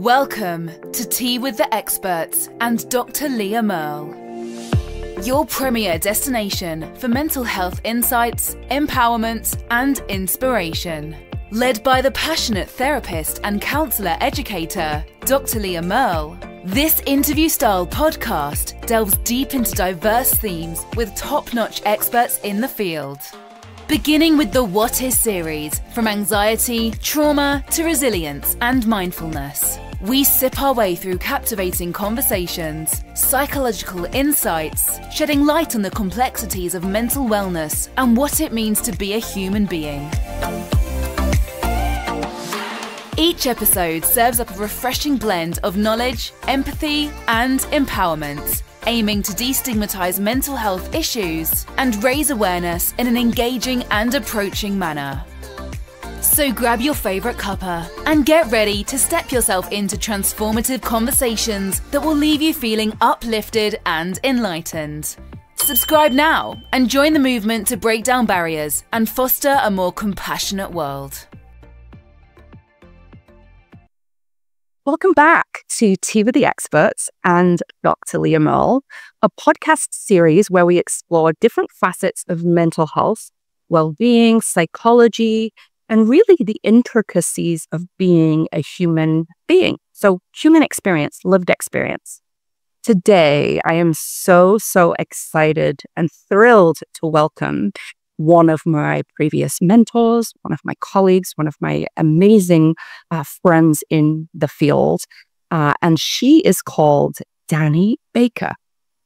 Welcome to Tea with the Experts and Dr. Leah Merle, your premier destination for mental health insights, empowerment, and inspiration. Led by the passionate therapist and counselor educator, Dr. Leah Merle, this interview-style podcast delves deep into diverse themes with top-notch experts in the field. Beginning with the What Is series, from anxiety, trauma to resilience and mindfulness, we sip our way through captivating conversations, psychological insights, shedding light on the complexities of mental wellness and what it means to be a human being. Each episode serves up a refreshing blend of knowledge, empathy, and empowerment, aiming to destigmatize mental health issues and raise awareness in an engaging and approaching manner. So grab your favorite cuppa and get ready to step yourself into transformative conversations that will leave you feeling uplifted and enlightened. Subscribe now and join the movement to break down barriers and foster a more compassionate world. Welcome back to Tea with the Experts and Dr. Leah Merle, a podcast series where we explore different facets of mental health, well-being, psychology, and really the intricacies of being a human being. So human experience, lived experience. Today, I am so excited and thrilled to welcome one of my previous mentors, one of my colleagues, one of my amazing friends in the field. And she is called Dani Baker.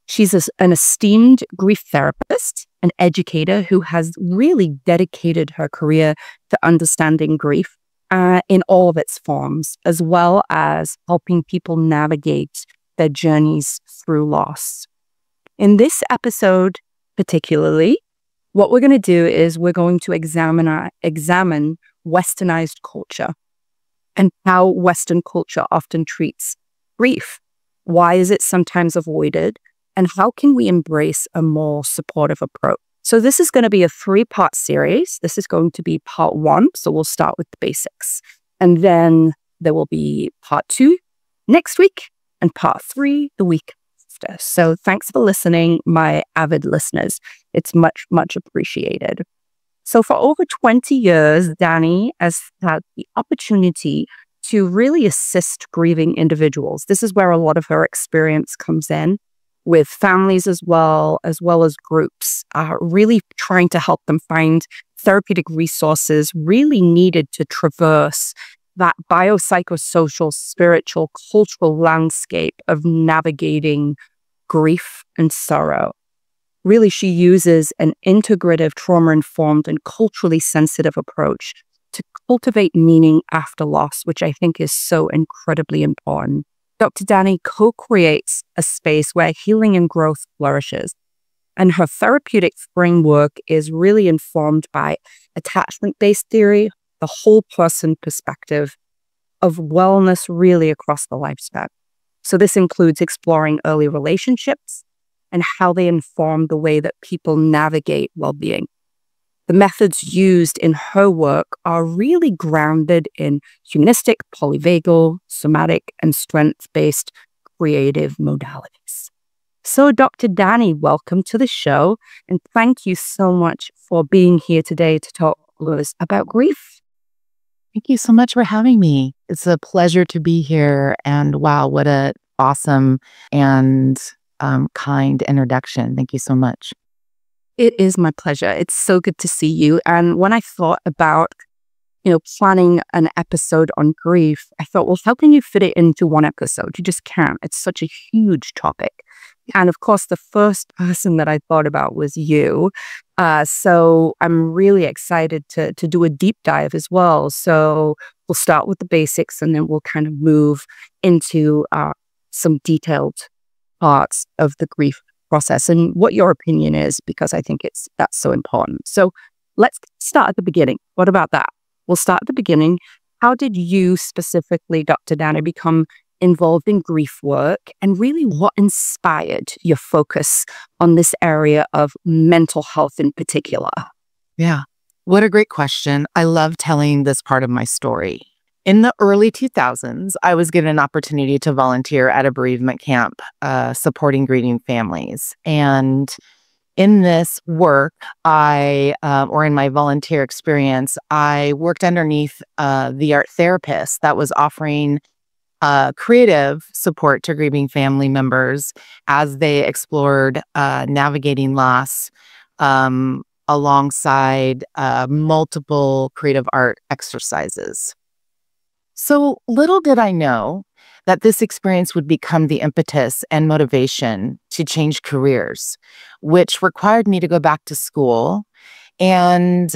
She's an esteemed grief therapist, an educator who has really dedicated her career to understanding grief in all of its forms, as well as helping people navigate their journeys through loss. In this episode particularly, what we're going to do is we're going to examine Westernized culture and how Western culture often treats grief. Why is it sometimes avoided? And how can we embrace a more supportive approach? So this is going to be a 3-part series. This is going to be part 1. So we'll start with the basics. And then there will be part 2 next week and part 3 the week after. So thanks for listening, my avid listeners. It's much appreciated. So for over 20 years, Dani has had the opportunity to really assist grieving individuals. This is where a lot of her experience comes in, with families as well as groups, really trying to help them find therapeutic resources really needed to traverse that biopsychosocial, spiritual, cultural landscape of navigating grief and sorrow. Really, she uses an integrative, trauma-informed, and culturally sensitive approach to cultivate meaning after loss, which I think is so incredibly important. Dr. Dani co-creates a space where healing and growth flourishes, and her therapeutic framework is really informed by attachment-based theory, the whole person perspective of wellness really across the lifespan. So this includes exploring early relationships and how they inform the way that people navigate well-being. The methods used in her work are really grounded in humanistic, polyvagal, somatic, and strength-based creative modalities. So Dr. Dani, welcome to the show, and thank you so much for being here today to talk to us about grief. Thank you so much for having me. It's a pleasure to be here. And wow, what an awesome and kind introduction. Thank you so much. It is my pleasure. It's so good to see you. And when I thought about, planning an episode on grief, I thought, well, how can you fit it into one episode? You just can't. It's such a huge topic. And of course, the first person that I thought about was you. So I'm really excited to do a deep dive as well. So we'll start with the basics and then we'll kind of move into some detailed parts of the grief process and what your opinion is, because I think that's so important. So let's start at the beginning. What about that? We'll start at the beginning. How did you specifically, Dr. Dani, become involved in grief work, and really what inspired your focus on this area of mental health in particular? Yeah. What a great question. I love telling this part of my story. In the early 2000s, I was given an opportunity to volunteer at a bereavement camp supporting grieving families. And in this work, or in my volunteer experience, I worked underneath the art therapist that was offering creative support to grieving family members as they explored navigating loss alongside multiple creative art exercises. So little did I know that this experience would become the impetus and motivation to change careers, which required me to go back to school. And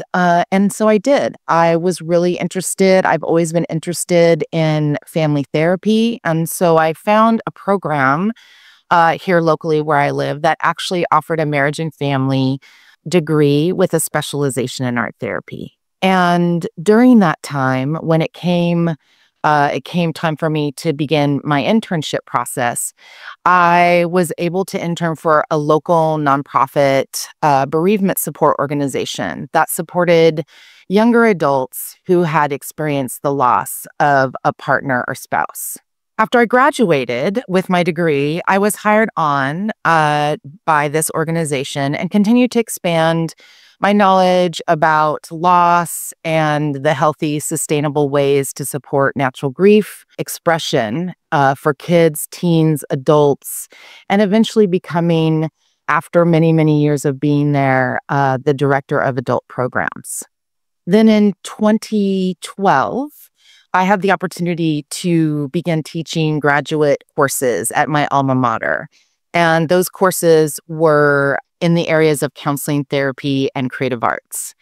so I did. I was really interested. I've always been interested in family therapy. And so I found a program here locally where I live that actually offered a marriage and family degree with a specialization in art therapy. And during that time, when it came time for me to begin my internship process, I was able to intern for a local nonprofit bereavement support organization that supported younger adults who had experienced the loss of a partner or spouse. After I graduated with my degree, I was hired on by this organization and continued to expand my knowledge about loss and the healthy, sustainable ways to support natural grief expression for kids, teens, adults, and eventually becoming, after many, many years of being there, the director of adult programs. Then in 2012, I had the opportunity to begin teaching graduate courses at my alma mater. And those courses were in the areas of counseling, therapy, and creative arts.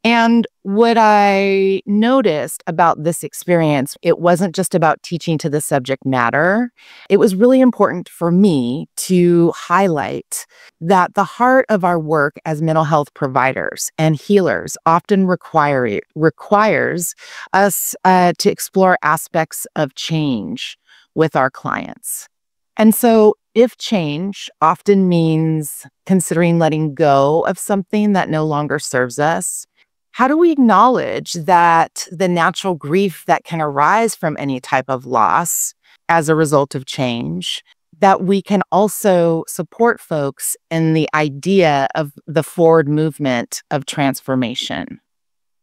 And what I noticed about this experience, it wasn't just about teaching to the subject matter. It was really important for me to highlight that the heart of our work as mental health providers and healers often requires us to explore aspects of change with our clients. And so if change often means considering letting go of something that no longer serves us, how do we acknowledge that the natural grief that can arise from any type of loss as a result of change, that we can also support folks in the idea of the forward movement of transformation?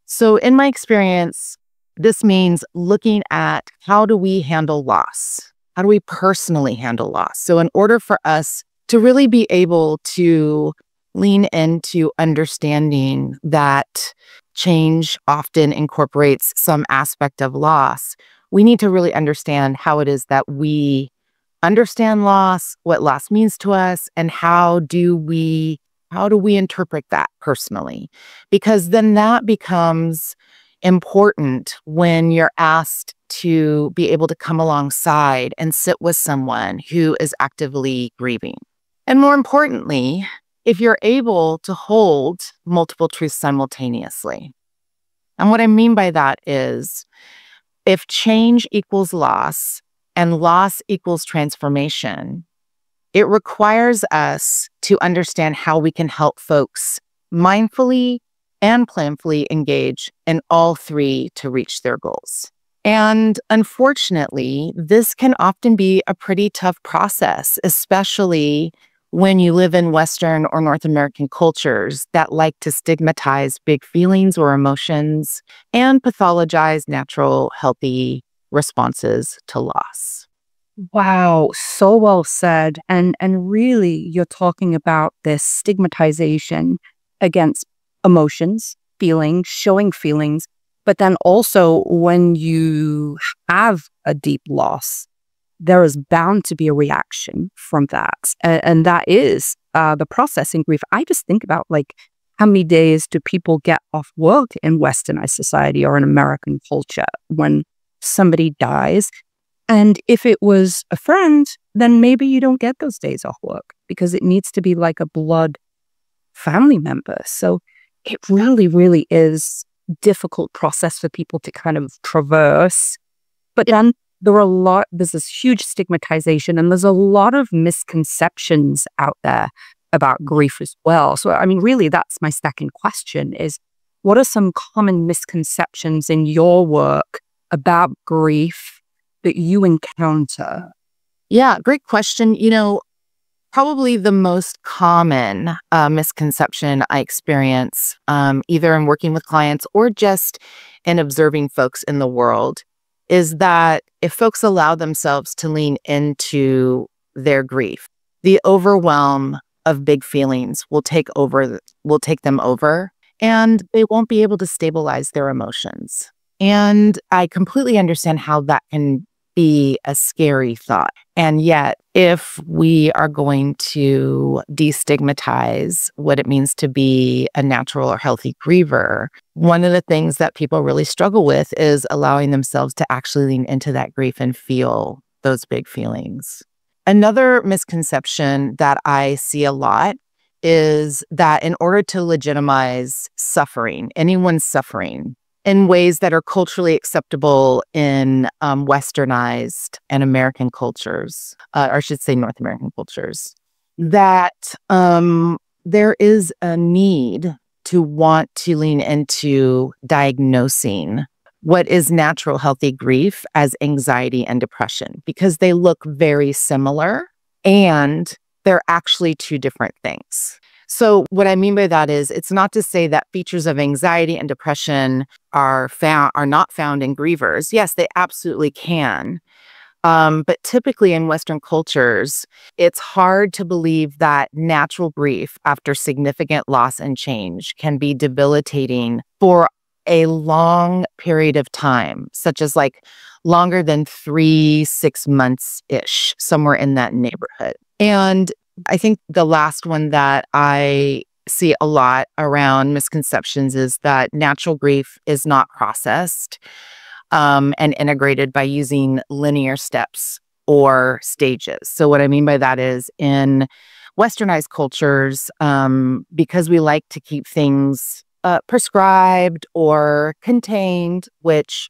So in my experience, this means looking at how do we handle loss? How do we personally handle loss? So in order for us to really be able to lean into understanding that change often incorporates some aspect of loss, we need to really understand how it is that we understand loss, what loss means to us, and how do we interpret that personally? Because then that becomes important when you're asked to be able to come alongside and sit with someone who is actively grieving. And more importantly, if you're able to hold multiple truths simultaneously. And what I mean by that is, if change equals loss and loss equals transformation, it requires us to understand how we can help folks mindfully and planfully engage in all three to reach their goals. And unfortunately, this can often be a pretty tough process, especially when you live in Western or North American cultures that like to stigmatize big feelings or emotions and pathologize natural, healthy responses to loss. Wow, so well said. And really, you're talking about this stigmatization against emotions, feelings, showing feelings, but then also when you have a deep loss, there is bound to be a reaction from that. And that is the processing grief. I just think about like, how many days do people get off work in Westernized society or in American culture when somebody dies? And if it was a friend, then maybe you don't get those days off work because it needs to be like a blood family member. So it really, really is a difficult process for people to kind of traverse. But then there's this huge stigmatization and there's a lot of misconceptions out there about grief as well. So, I mean, really, that's my second question is, what are some common misconceptions in your work about grief that you encounter? Yeah, great question. Probably the most common misconception I experience, either in working with clients or just in observing folks in the world, is that if folks allow themselves to lean into their grief, the overwhelm of big feelings will take them over, and they won't be able to stabilize their emotions. And I completely understand how that can be a scary thought. And yet, if we are going to destigmatize what it means to be a natural or healthy griever, one of the things that people really struggle with is allowing themselves to actually lean into that grief and feel those big feelings. Another misconception that I see a lot is that in order to legitimize suffering, anyone's suffering, in ways that are culturally acceptable in Westernized and American cultures, or I should say North American cultures, that there is a need to want to lean into diagnosing what is natural healthy grief as anxiety and depression, because they look very similar and they're actually two different things. So what I mean by that is, it's not to say that features of anxiety and depression are not found in grievers. Yes, they absolutely can. But typically in Western cultures, it's hard to believe that natural grief after significant loss and change can be debilitating for a long period of time, such as like longer than 6 months-ish, somewhere in that neighborhood. And I think the last one that I see a lot around misconceptions is that natural grief is not processed and integrated by using linear steps or stages. So what I mean by that is, in Westernized cultures, because we like to keep things prescribed or contained, which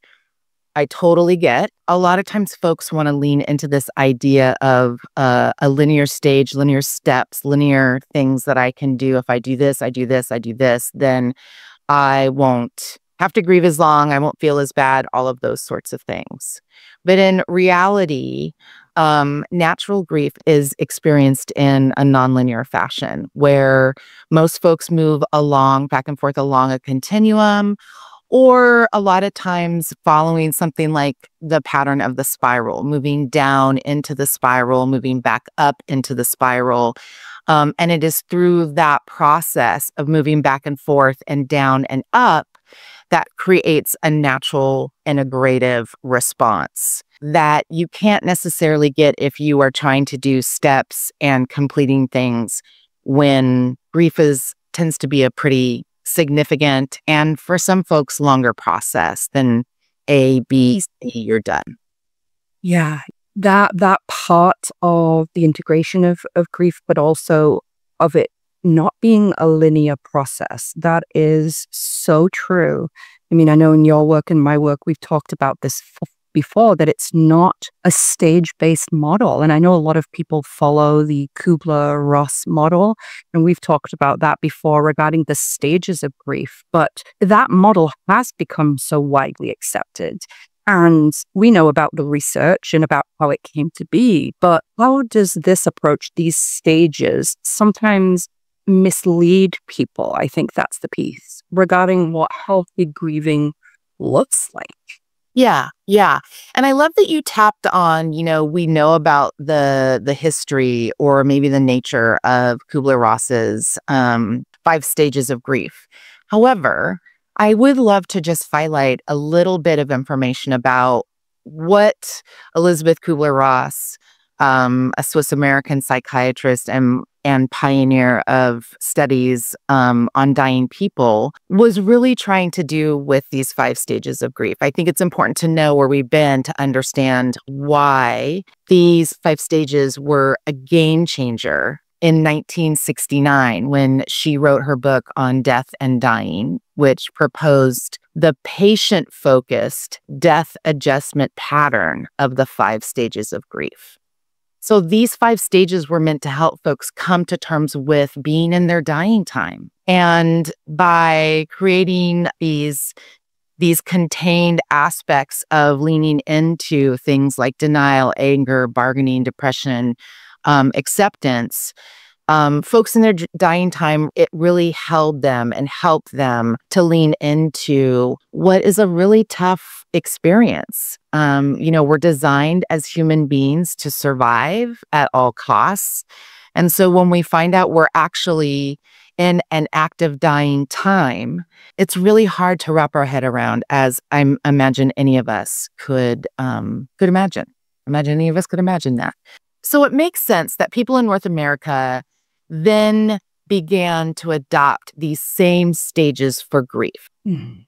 I totally get. A lot of times folks want to lean into this idea of a linear stage, linear steps, linear things that I can do. If I do this, I do this, I do this, then I won't have to grieve as long. I won't feel as bad, all of those sorts of things. But in reality, natural grief is experienced in a nonlinear fashion, where most folks move along, back and forth along a continuum, or a lot of times following something like the pattern of the spiral, moving down into the spiral, moving back up into the spiral. And it is through that process of moving back and forth and down and up that creates a natural integrative response that you can't necessarily get if you are trying to do steps and completing things, when grief tends to be a pretty significant, and for some folks, longer process than A, B, C, you're done. Yeah, that part of the integration of grief, but also of it not being a linear process, that is so true. I mean, I know in your work and my work, we've talked about this before, that it's not a stage-based model. And I know a lot of people follow the Kubler-Ross model, and we've talked about that before regarding the stages of grief. But that model has become so widely accepted. And we know about the research and about how it came to be. But how does this approach, these stages, sometimes mislead people? I think that's the piece regarding what healthy grieving looks like. Yeah. And I love that you tapped on, we know about the history or maybe the nature of Kubler-Ross's 5 stages of grief. However, I would love to just highlight a little bit of information about what Elizabeth Kubler-Ross, a Swiss-American psychiatrist and pioneer of studies on dying people, was really trying to do with these 5 stages of grief. I think it's important to know where we've been to understand why these 5 stages were a game changer in 1969, when she wrote her book on death and dying, which proposed the patient-focused death adjustment pattern of the 5 stages of grief. So these 5 stages were meant to help folks come to terms with being in their dying time. And by creating these these contained aspects of leaning into things like denial, anger, bargaining, depression, acceptance, folks in their dying time, it really held them and helped them to lean into what is a really tough experience. We're designed as human beings to survive at all costs. And so when we find out we're actually in an active dying time, it's really hard to wrap our head around, as I imagine any of us could imagine. Imagine any of us could imagine that. So it makes sense that people in North America then began to adopt these same stages for grief. Mm-hmm.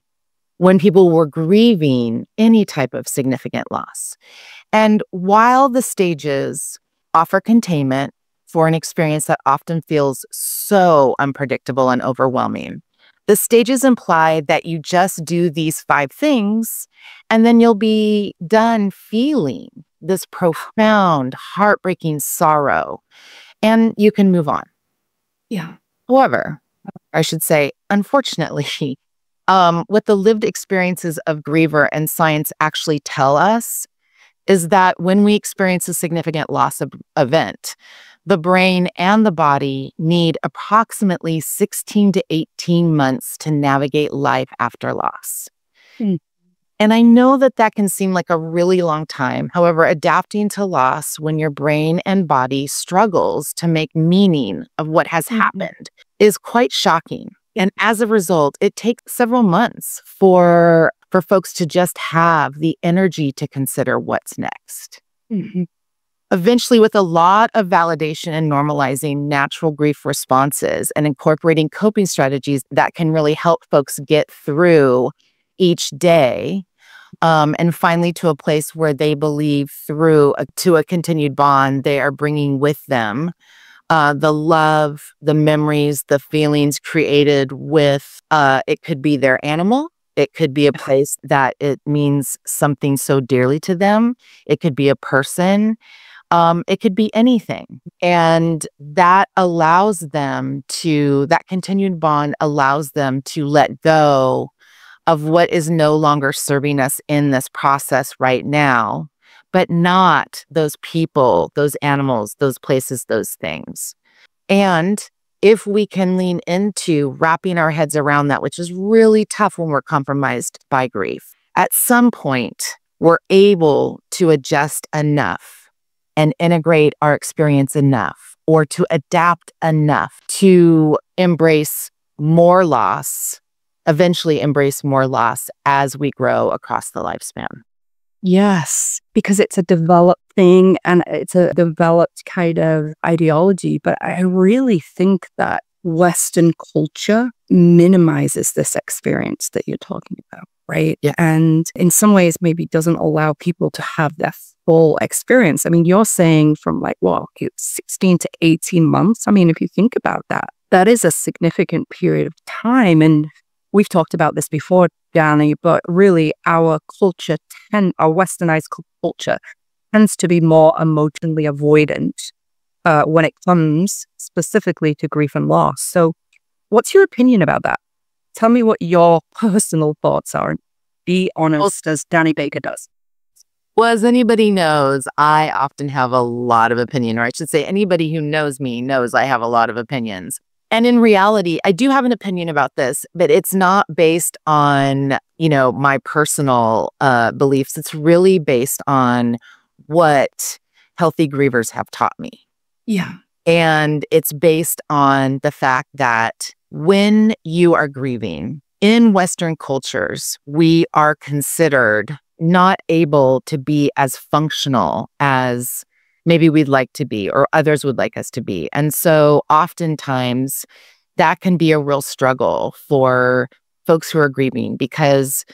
When people were grieving any type of significant loss. And while the stages offer containment for an experience that often feels so unpredictable and overwhelming, the stages imply that you just do these 5 things and then you'll be done feeling this profound, heartbreaking sorrow and you can move on. Yeah. However, I should say, unfortunately, what the lived experiences of griever and science actually tell us is that when we experience a significant loss event, the brain and the body need approximately 16 to 18 months to navigate life after loss. Mm. And I know that that can seem like a really long time. However, adapting to loss when your brain and body struggles to make meaning of what has happened is quite shocking. And as a result, it takes several months for folks to just have the energy to consider what's next. Mm-hmm. Eventually, with a lot of validation and normalizing natural grief responses and incorporating coping strategies that can really help folks get through each day, and finally to a place where they believe to a continued bond they are bringing with them the love, the memories, the feelings created with, it could be their animal. It could be a place that it means something so dearly to them. It could be a person. It could be anything. And that continued bond allows them to let go of what is no longer serving us in this process right now, but not those people, those animals, those places, those things. And if we can lean into wrapping our heads around that, which is really tough when we're compromised by grief, at some point, we're able to adjust enough and integrate our experience enough, or to adapt enough to embrace more loss, eventually embrace more loss as we grow across the lifespan. Yes, because it's a developed thing and it's a developed kind of ideology. But I really think that Western culture minimizes this experience that you're talking about, right? Yeah. And in some ways, maybe doesn't allow people to have their full experience. I mean, you're saying from 16 to 18 months. I mean, if you think about that, that is a significant period of time. And we've talked about this before, Dani, but really our culture, our Westernized culture tends to be more emotionally avoidant when it comes specifically to grief and loss. So what's your opinion about that? Tell me what your personal thoughts are. Be honest, as Dani Baker does. Well, as anybody knows, I often have a lot of opinion, or I should say anybody who knows me knows I have a lot of opinions. And in reality, I do have an opinion about this, but it's not based on, my personal beliefs. It's really based on what healthy grievers have taught me. Yeah. And it's based on the fact that when you are grieving, in Western cultures, we are considered not able to be as functional as maybe we'd like to be, or others would like us to be. And so oftentimes that can be a real struggle for folks who are grieving, because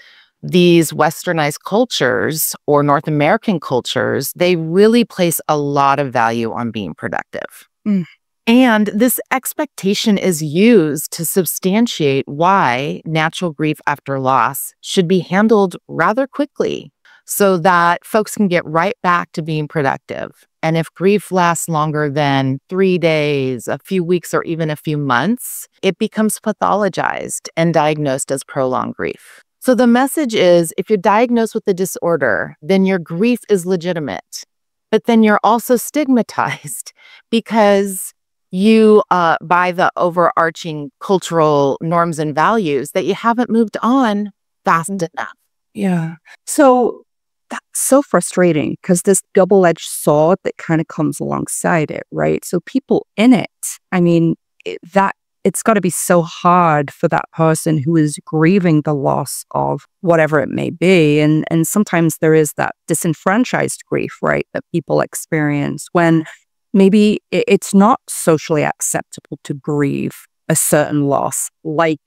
these Westernized cultures or North American cultures, they really place a lot of value on being productive. Mm. And this expectation is used to substantiate why natural grief after loss should be handled rather quickly, so that folks can get right back to being productive. And if grief lasts longer than 3 days, a few weeks, or even a few months, it becomes pathologized and diagnosed as prolonged grief. So the message is, if you're diagnosed with a disorder, then your grief is legitimate, but then you're also stigmatized because you, by the overarching cultural norms and values, that you haven't moved on fast enough. Yeah. So that's so frustrating because this double-edged sword that kind of comes alongside it, right? So people in it, I mean, it's got to be so hard for that person who is grieving the loss of whatever it may be. And sometimes there is that disenfranchised grief, right, that people experience when maybe it's not socially acceptable to grieve a certain loss, like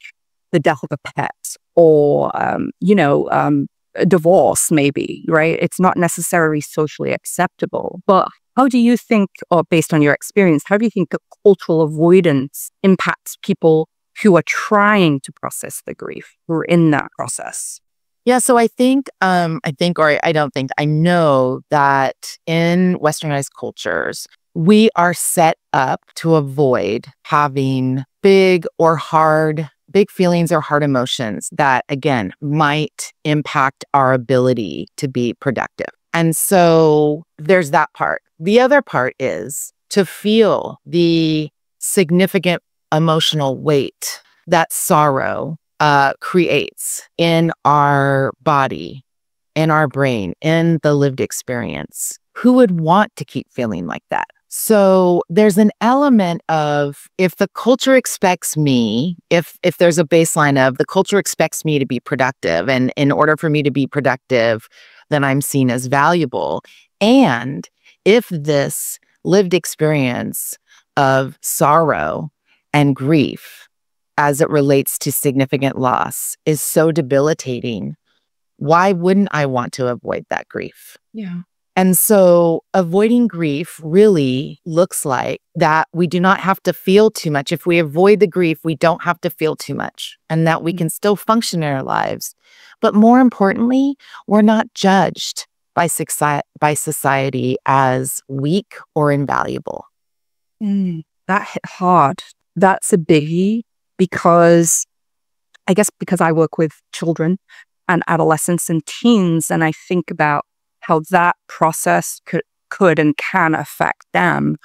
the death of a pet or, a divorce, maybe, right? It's not necessarily socially acceptable. But how do you think, or based on your experience, how do you think that cultural avoidance impacts people who are trying to process the grief, who are in that process? Yeah, so I don't think, I know that in Westernized cultures, we are set up to avoid having big feelings or hard emotions that, again, might impact our ability to be productive. And so there's that part. The other part is to feel the significant emotional weight that sorrow creates in our body, in our brain, in the lived experience. Who would want to keep feeling like that? So there's an element of, if the culture expects me, if there's a baseline of the culture expects me to be productive, and in order for me to be productive, then I'm seen as valuable. And if this lived experience of sorrow and grief as it relates to significant loss is so debilitating, why wouldn't I want to avoid that grief? Yeah. And so avoiding grief really looks like that we do not have to feel too much. If we avoid the grief, we don't have to feel too much, and that we can still function in our lives. But more importantly, we're not judged by society as weak or invaluable. That hit hard. That's a biggie because I work with children and adolescents and teens, and I think about how that process could and can affect them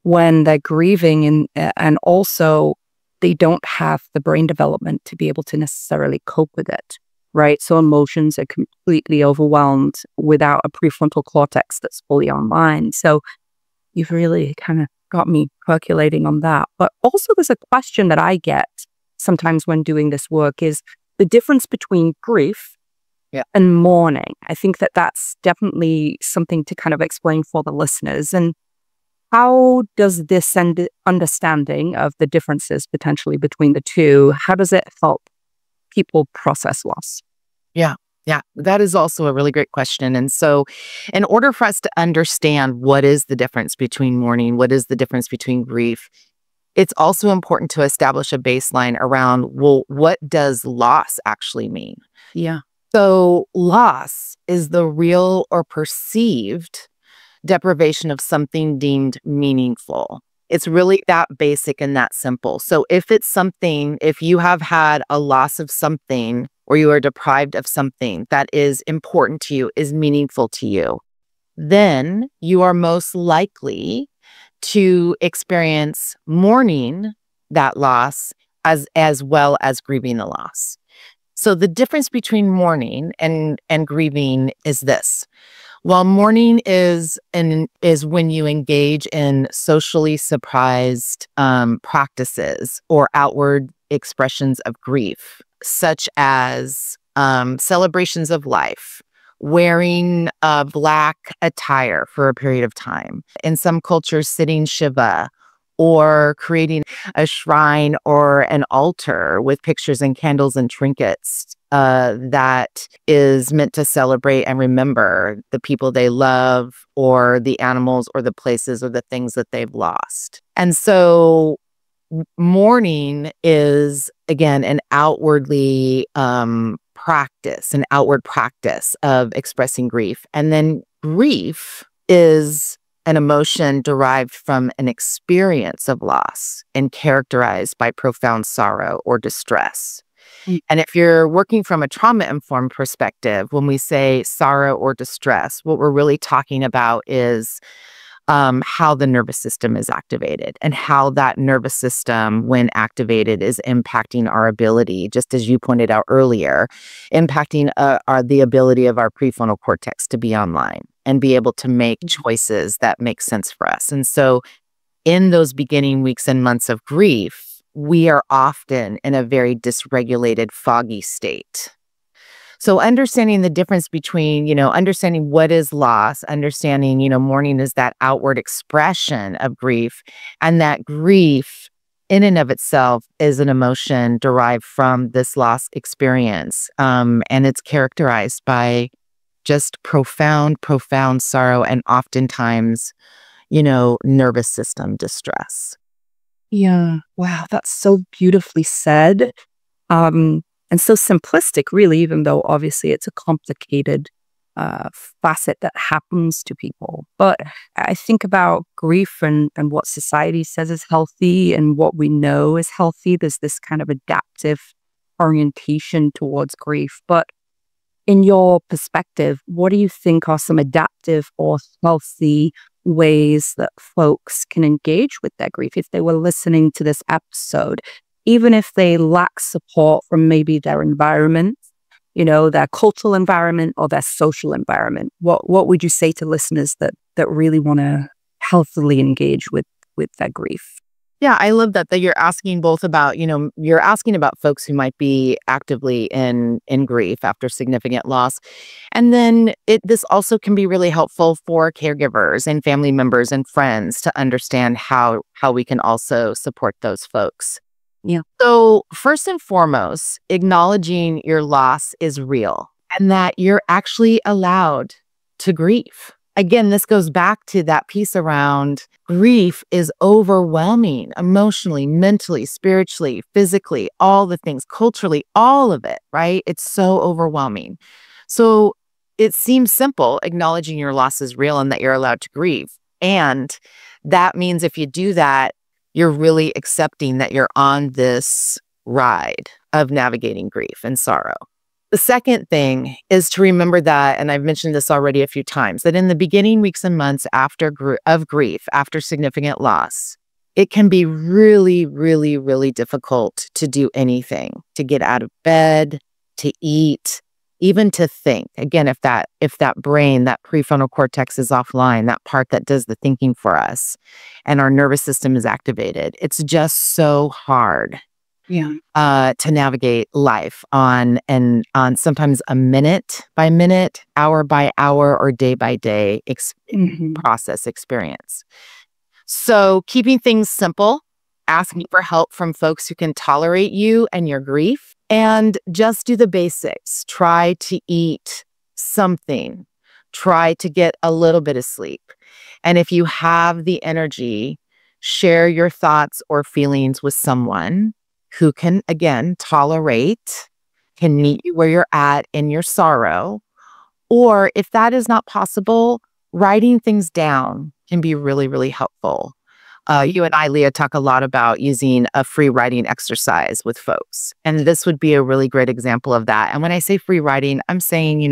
when they're grieving, and also they don't have the brain development to be able to necessarily cope with it, right? So emotions are completely overwhelmed without a prefrontal cortex that's fully online. So you've really kind of got me percolating on that. But also there's a question that I get sometimes when doing this work is the difference between grief and mourning. I think that that's definitely something to kind of explain for the listeners. And how does this understanding of the differences potentially between the two, how does it help people process loss? Yeah, that is also a really great question. And so in order for us to understand what is the difference between mourning, what is the difference between grief, it's also important to establish a baseline around, well, what does loss actually mean? Yeah. So loss is the real or perceived deprivation of something deemed meaningful. It's really that basic and that simple. So if you have had a loss of something, or you are deprived of something that is important to you, is meaningful to you, then you are most likely to experience mourning that loss as well as grieving the loss. So the difference between mourning and grieving is this. While mourning is when you engage in socially surprised practices or outward expressions of grief, such as celebrations of life, wearing black attire for a period of time, in some cultures sitting Shiva, or creating a shrine or an altar with pictures and candles and trinkets that is meant to celebrate and remember the people they love, or the animals or the places or the things that they've lost. And so mourning is, again, an outward practice of expressing grief. And then grief is an emotion derived from an experience of loss and characterized by profound sorrow or distress. Mm. And if you're working from a trauma-informed perspective, when we say sorrow or distress, what we're really talking about is how the nervous system is activated and how that nervous system, when activated, is impacting our ability, just as you pointed out earlier, impacting the ability of our prefrontal cortex to be online and be able to make choices that make sense for us. And so in those beginning weeks and months of grief, we are often in a very dysregulated, foggy state. So understanding the difference between, understanding what is loss, understanding, mourning is that outward expression of grief, and that grief in and of itself is an emotion derived from this loss experience. And it's characterized by just profound, profound sorrow and oftentimes, nervous system distress. Yeah. Wow. That's so beautifully said. And so simplistic, really, even though obviously it's a complicated facet that happens to people. But I think about grief and what society says is healthy and what we know is healthy. There's this kind of adaptive orientation towards grief. But in your perspective, what do you think are some adaptive or healthy ways that folks can engage with their grief if they were listening to this episode? Even if they lack support from maybe their environment, their cultural environment or their social environment, what would you say to listeners that really want to healthily engage with their grief? Yeah, I love that you're asking both about, you're asking about folks who might be actively in grief after significant loss. And then this also can be really helpful for caregivers and family members and friends to understand how we can also support those folks. Yeah. So first and foremost, acknowledging your loss is real and that you're actually allowed to grieve. Again, this goes back to that piece around grief is overwhelming emotionally, mentally, spiritually, physically, all the things, culturally, all of it, right? It's so overwhelming. So it seems simple, acknowledging your loss is real and that you're allowed to grieve. And that means if you do that, you're really accepting that you're on this ride of navigating grief and sorrow. The second thing is to remember that, and I've mentioned this already a few times, that in the beginning weeks and months of grief, after significant loss, it can be really, really, really difficult to do anything, to get out of bed, to eat, even to think. Again, if that brain, that prefrontal cortex is offline, that part that does the thinking for us, and our nervous system is activated, it's just so hard to navigate life on sometimes a minute by minute, hour by hour, or day by day process experience. So keeping things simple, asking for help from folks who can tolerate you and your grief, and just do the basics. Try to eat something. Try to get a little bit of sleep. And if you have the energy, share your thoughts or feelings with someone who can, again, tolerate, can meet you where you're at in your sorrow. Or if that is not possible, writing things down can be really, really helpful. You and I, Leah, talk a lot about using a free writing exercise with folks. And this would be a really great example of that. And when I say free writing, I'm saying,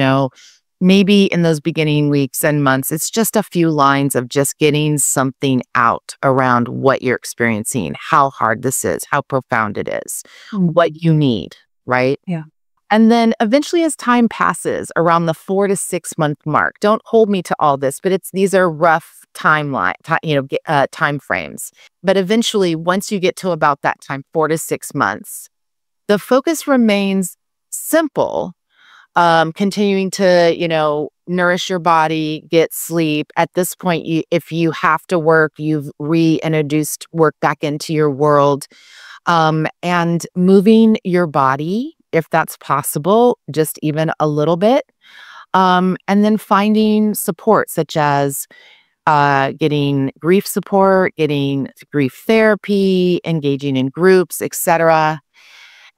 maybe in those beginning weeks and months, it's just a few lines of just getting something out around what you're experiencing, how hard this is, how profound it is, what you need, right? Yeah. And then eventually as time passes around the 4 to 6 month mark, don't hold me to all this, but these are rough time frames. But eventually once you get to about that time, 4 to 6 months, the focus remains simple, continuing to, nourish your body, get sleep. At this point, if you have to work, you've reintroduced work back into your world, and moving your body, if that's possible, just even a little bit. And then finding support, such as getting grief support, getting grief therapy, engaging in groups, etc.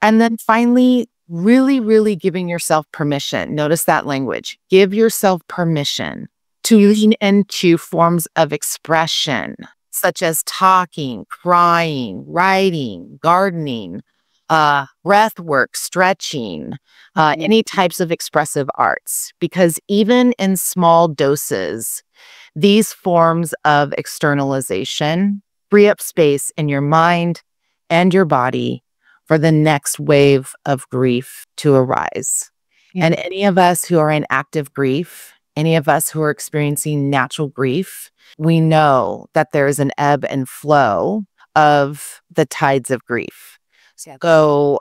And then finally, really, really giving yourself permission. Notice that language. Give yourself permission to lean into forms of expression, such as talking, crying, writing, gardening, breath work, stretching, any types of expressive arts, because even in small doses, these forms of externalization free up space in your mind and your body for the next wave of grief to arise. And any of us who are in active grief, any of us who are experiencing natural grief, we know that there is an ebb and flow of the tides of grief. So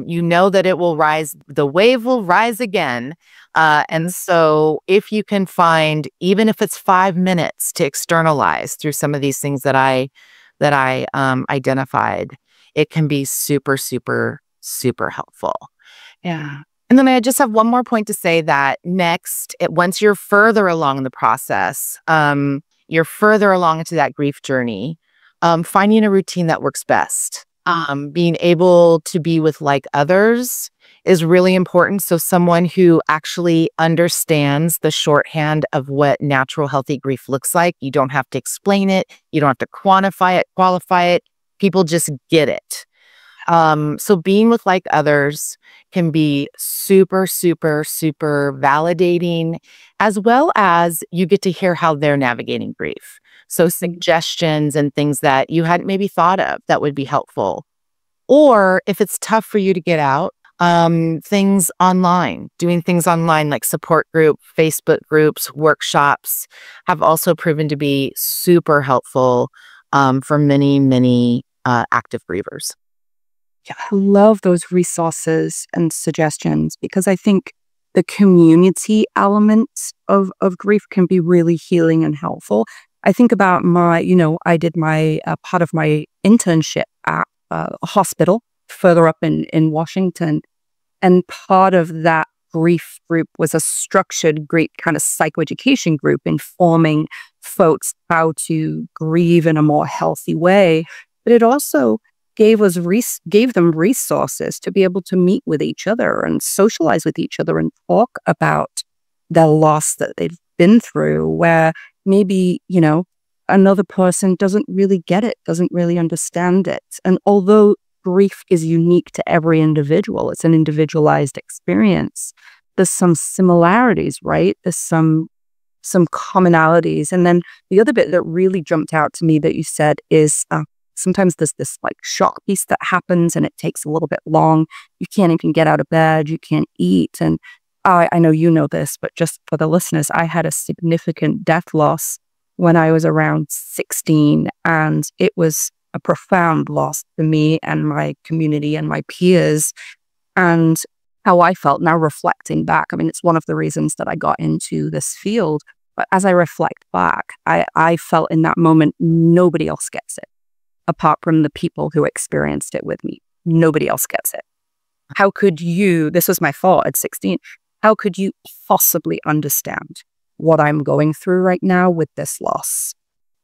you know that it will rise, the wave will rise again. And so if you can find, even if it's 5 minutes to externalize through some of these things that I identified, it can be super, super, super helpful. Yeah. And then I just have one more point to say that next, once you're further along in the process, you're further along into that grief journey, finding a routine that works best. Being able to be with like others is really important. So someone who actually understands the shorthand of what natural healthy grief looks like. You don't have to explain it. You don't have to quantify it, qualify it. People just get it. So being with like others can be super, super, super validating, as well as you get to hear how they're navigating grief. So suggestions and things that you hadn't maybe thought of that would be helpful. Or if it's tough for you to get out, things online, doing things online like support group, Facebook groups, workshops have also proven to be super helpful for many, many active grievers. Yeah, I love those resources and suggestions because I think the community element of grief can be really healing and helpful. I think about I did my part of my internship at a hospital further up in Washington. And part of that grief group was a structured grief kind of psychoeducation group informing folks how to grieve in a more healthy way. But it also gave them resources to be able to meet with each other and socialize with each other and talk about the loss that they've been through, where maybe, another person doesn't really get it, doesn't really understand it. And although grief is unique to every individual, it's an individualized experience, there's some similarities, right? There's some commonalities. And then the other bit that really jumped out to me that you said is sometimes there's this like shock piece that happens and it takes a little bit long. You can't even get out of bed. You can't eat. And I know you know this, but just for the listeners, I had a significant death loss when I was around 16. And it was a profound loss for me and my community and my peers. And how I felt now reflecting back, I mean, it's one of the reasons that I got into this field. But as I reflect back, I felt in that moment, nobody else gets it. Apart from the people who experienced it with me. Nobody else gets it. How could you, this was my thought at 16, how could you possibly understand what I'm going through right now with this loss?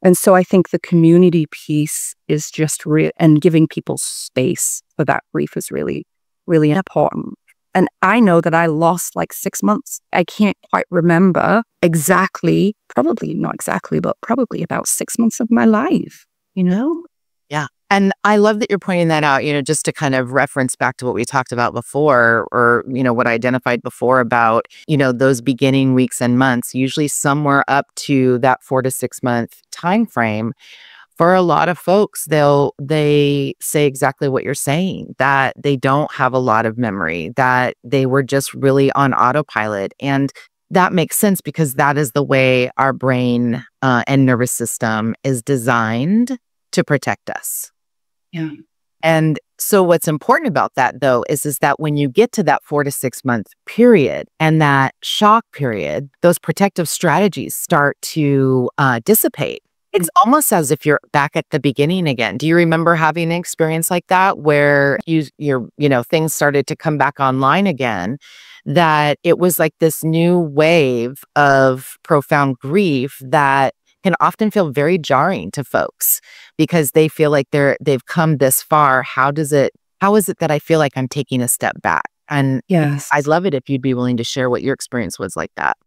And so I think the community piece is just and giving people space for that grief is really, really important. And I know that I lost like 6 months. I can't quite remember exactly, probably not exactly, but probably about 6 months of my life, Yeah. And I love that you're pointing that out, just to kind of reference back to what we talked about before, or, what I identified before about, those beginning weeks and months, usually somewhere up to that 4 to 6 month time frame. For a lot of folks, they say exactly what you're saying, that they don't have a lot of memory, that they were just really on autopilot. And that makes sense because that is the way our brain and nervous system is designed to protect us. Yeah. And so what's important about that, though, is that when you get to that 4 to 6 month period and that shock period, those protective strategies start to dissipate. It's almost as if you're back at the beginning again. Do you remember having an experience like that where your things started to come back online again, that it was like this new wave of profound grief that can often feel very jarring to folks because they feel like they've come this far. How is it that I feel like I'm taking a step back? And yes, I'd love it if you'd be willing to share what your experience was like that.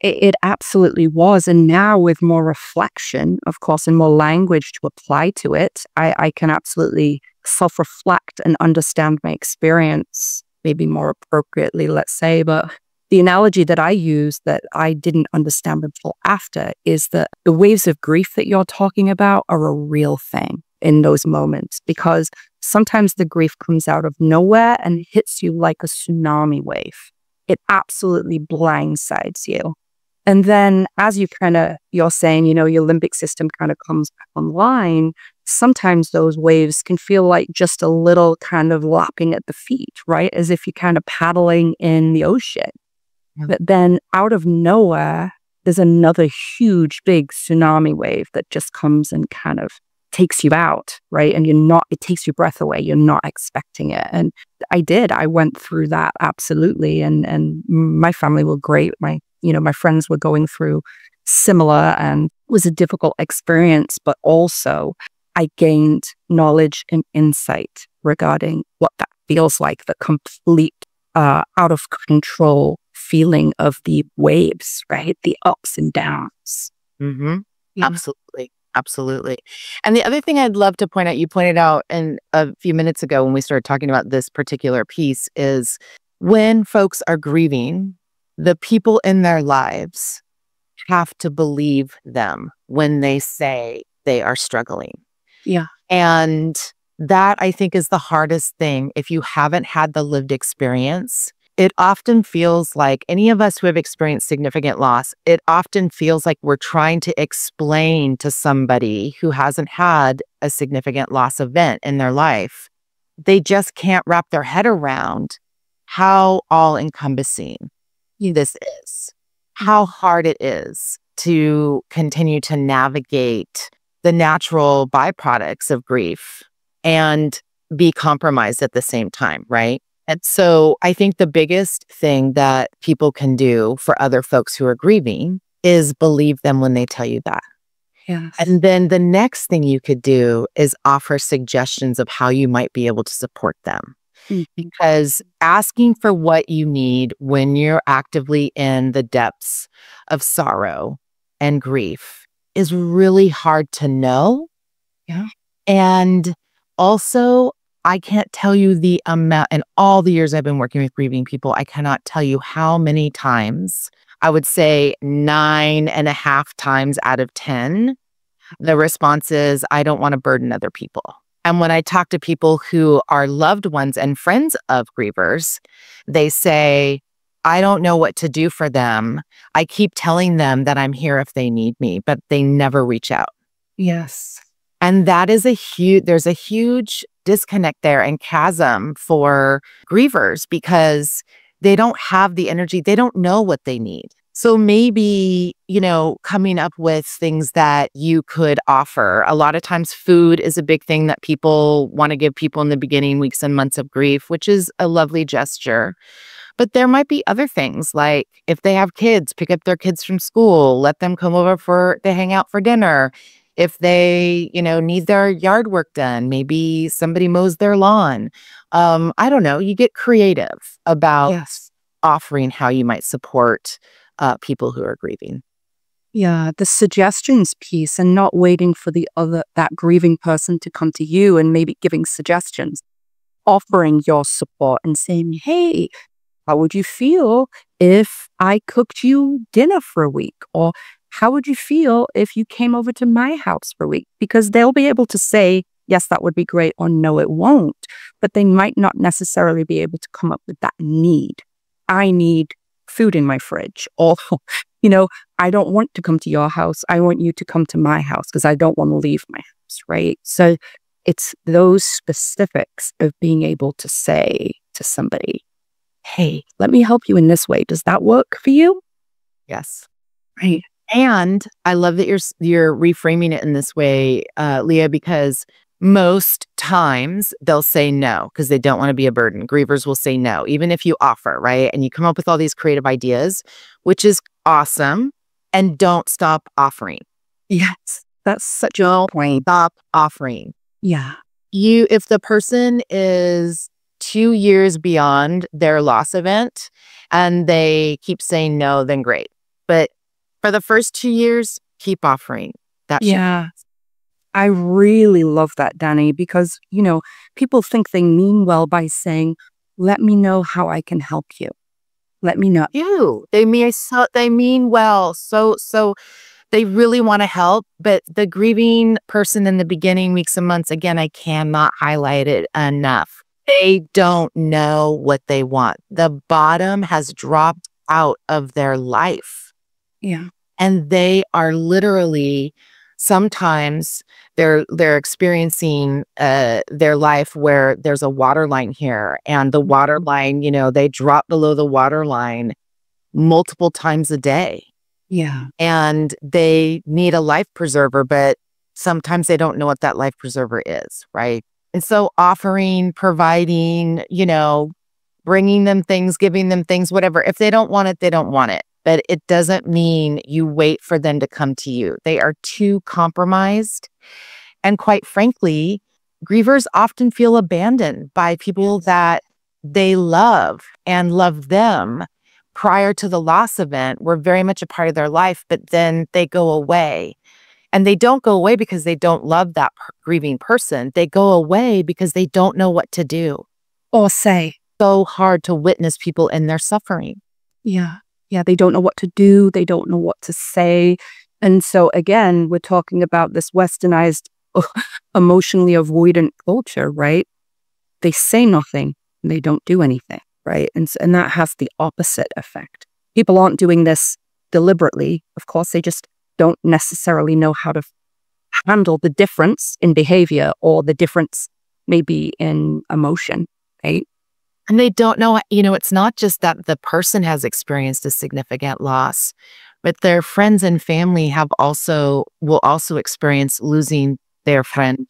It absolutely was. And now with more reflection, of course, and more language to apply to it, I can absolutely self-reflect and understand my experience maybe more appropriately, let's say. But the analogy that I use that I didn't understand until after is that the waves of grief that you're talking about are a real thing in those moments, because sometimes the grief comes out of nowhere and hits you like a tsunami wave. It absolutely blindsides you. And then as you're saying, your limbic system kind of comes back online, sometimes those waves can feel like just a little kind of lapping at the feet, right? As if you're kind of paddling in the ocean. Yeah. But then out of nowhere, there's another huge, big tsunami wave that just comes and kind of takes you out, right? And it takes your breath away. You're not expecting it. And I went through that absolutely. And my family were great. My friends were going through similar, and it was a difficult experience, but also I gained knowledge and insight regarding what that feels like, the complete out of control feeling of the waves, right? The ups and downs. Mm-hmm. Yeah. Absolutely. Absolutely. And the other thing I'd love to point out, you pointed out a few minutes ago when we started talking about this particular piece, is when folks are grieving, the people in their lives have to believe them when they say they are struggling. Yeah. And that, I think, is the hardest thing. If you haven't had the lived experience, it often feels like, any of us who have experienced significant loss, it often feels like we're trying to explain to somebody who hasn't had a significant loss event in their life. They just can't wrap their head around how all-encompassing this is, how hard it is to continue to navigate the natural byproducts of grief and be compromised at the same time, right? And so I think the biggest thing that people can do for other folks who are grieving is believe them when they tell you that. Yes. And then the next thing you could do is offer suggestions of how you might be able to support them. Because asking for what you need when you're actively in the depths of sorrow and grief is really hard to know. Yeah. And also, I can't tell you the amount, in all the years I've been working with grieving people, I cannot tell you how many times, I would say 9.5 times out of 10, the response is, I don't want to burden other people. And when I talk to people who are loved ones and friends of grievers, they say, I don't know what to do for them. I keep telling them that I'm here if they need me, but they never reach out. Yes. And that is there's a huge disconnect there and chasm for grievers, because they don't have the energy. They don't know what they need. So maybe, coming up with things that you could offer. A lot of times food is a big thing that people want to give people in the beginning weeks and months of grief, which is a lovely gesture. But there might be other things, like if they have kids, pick up their kids from school, let them come over to hang out for dinner. If they, need their yard work done, maybe somebody mows their lawn. I don't know. You get creative about offering how you might support people who are grieving. Yeah, the suggestions piece, and not waiting for that grieving person to come to you and maybe giving suggestions, offering your support and saying, hey, how would you feel if I cooked you dinner for a week? Or how would you feel if you came over to my house for a week? Because they'll be able to say, yes, that would be great, or no, it won't. But they might not necessarily be able to come up with that need. I need food in my fridge, or, I don't want to come to your house. I want you to come to my house because I don't want to leave my house, right? So it's those specifics of being able to say to somebody, hey, let me help you in this way. Does that work for you? Yes. Right. And I love that you're reframing it in this way, Leah, because most times they'll say no because they don't want to be a burden. Grievers will say no, even if you offer, right? And you come up with all these creative ideas, which is awesome. And don't stop offering. Yes, that's such a point. Stop offering. Yeah. If the person is 2 years beyond their loss event and they keep saying no, then great. But for the first 2 years, keep offering that. Yeah. I really love that, Dani, because, people think they mean well by saying, let me know how I can help you. Let me know. They mean well. So they really want to help, but the grieving person in the beginning weeks and months, again, I cannot highlight it enough. They don't know what they want. The bottom has dropped out of their life. Yeah. And they are literally, sometimes they're experiencing their life where there's a water line here, and the water line, they drop below the water line multiple times a day. Yeah. And they need a life preserver, but sometimes they don't know what that life preserver is, right? And so offering, providing, bringing them things, giving them things, whatever. If they don't want it, they don't want it. But it doesn't mean you wait for them to come to you. They are too compromised. And quite frankly, grievers often feel abandoned by people that they love and love them prior to the loss event, were very much a part of their life, but then they go away. And they don't go away because they don't love that grieving person. They go away because they don't know what to do. Or say. So hard to witness people in their suffering. Yeah. Yeah. They don't know what to do. They don't know what to say. And so again, we're talking about this westernized, emotionally avoidant culture, right? They say nothing and they don't do anything, right? And that has the opposite effect. People aren't doing this deliberately. Of course, they just don't necessarily know how to handle the difference in behavior or the difference maybe in emotion, right? And they don't know, it's not just that the person has experienced a significant loss, but their friends and family will also experience losing their friend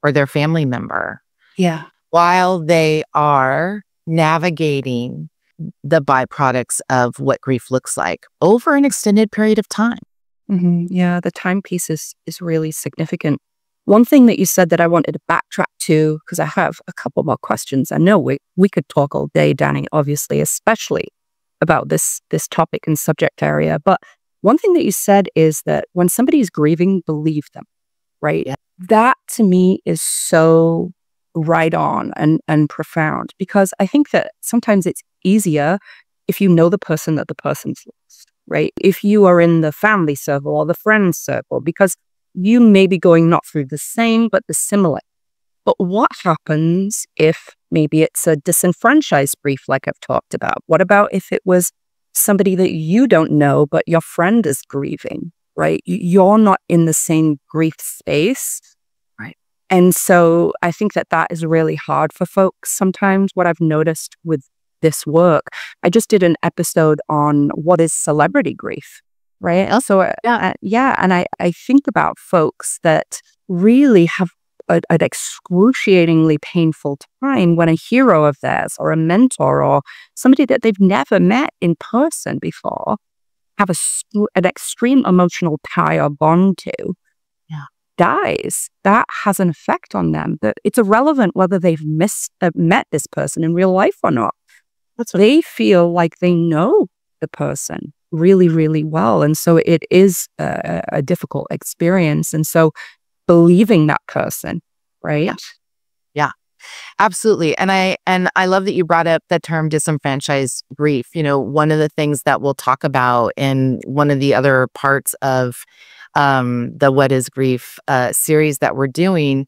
or their family member. Yeah. While they are navigating the byproducts of what grief looks like over an extended period of time. Mm-hmm. Yeah, the timepiece is really significant. One thing that you said that I wanted to backtrack to, because I have a couple more questions. I know we could talk all day, Dani, obviously, especially about this topic and subject area. But one thing that you said is that when somebody is grieving, believe them, right? Yeah. That to me is so right on and profound, because I think that sometimes it's easier if you know the person that the person's lost, right? If you are in the family circle or the friend circle, because you may be going not through the same, but the similar. But what happens if maybe it's a disenfranchised grief like I've talked about? What about if it was somebody that you don't know, but your friend is grieving, right? You're not in the same grief space. Right. And so I think that is really hard for folks sometimes. What I've noticed with this work, I just did an episode on what is celebrity grief. Right. Also, yeah. And I think about folks that really have an excruciatingly painful time when a hero of theirs or a mentor or somebody that they've never met in person before have an extreme emotional tie or bond to dies. That has an effect on them. That it's irrelevant whether they've met this person in real life or not. They feel like they know the person really, really well. And so it is a difficult experience. And so believing that person, right? Yeah, absolutely. And I love that you brought up the term disenfranchised grief. One of the things that we'll talk about in one of the other parts of the What is Grief series that we're doing